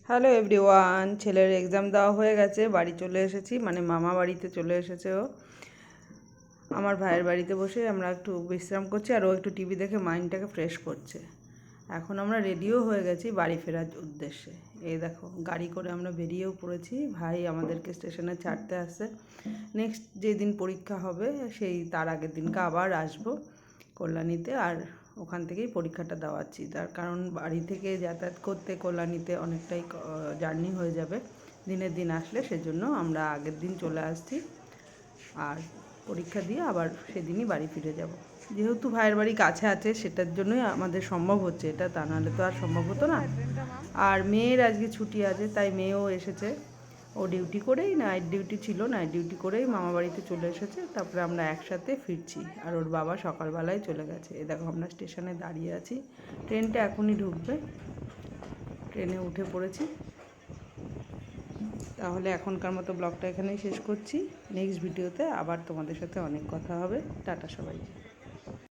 Hello everyone, ছেলের exam দেওয়া হয়ে গেছে, বাড়ি চলে এসেছি, মানে মামা বাড়িতে চলে এসেছে ও। আমার ভাইয়ের বাড়িতে বসে আমরা একটু বিশ্রাম করছি, আর ও একটু টিভি দেখে মাইন্ডটাকে ফ্রেশ করছে। এখন আমরা রেডিও হয়ে গেছি বাড়ি ফেরার উদ্দেশ্যে। এই দেখো, গাড়ি করে আমরা বেরিয়েও পড়েছি। ভাই আমাদেরকে স্টেশনে ছাড়তে আসছে। নেক্সট যেদিন পরীক্ষা হবে সেই তার আগের দিনকে আবার আসবো কল্যাণীতে, আর ওখান থেকেই পরীক্ষাটা দেওয়াচ্ছি। তার কারণ বাড়ি থেকে যাতায়াত করতে কল্যাণীতে অনেকটাই জার্নি হয়ে যাবে দিনের দিন আসলে, সেজন্য আমরা আগের দিন চলে আসছি, আর পরীক্ষা দিয়ে আবার সেদিনই বাড়ি ফিরে যাব। যেহেতু ভাইয়ের বাড়ি কাছে আছে সেটার জন্যই আমাদের সম্ভব হচ্ছে এটা, তা নাহলে তো আর সম্ভব হতো না। আর মেয়ের আজকে ছুটি আছে, তাই মেয়েও এসেছে। ও ডিউটি করেই, নাইট ডিউটি ছিল, নাইট ডিউটি করেই মামা বাড়িতে চলে এসেছে। তারপরে আমরা একসাথে ফিরছি, আর ওর বাবা সকালবেলায় চলে গেছে। এ দেখো, আমরা স্টেশনে দাঁড়িয়ে আছি, ট্রেনটা এখনই ঢুকবে। ট্রেনে উঠে পড়েছি। তাহলে এখনকার মতো ব্লগটা এখানেই শেষ করছি। নেক্সট ভিডিওতে আবার তোমাদের সাথে অনেক কথা হবে। টাটা সবাইকে।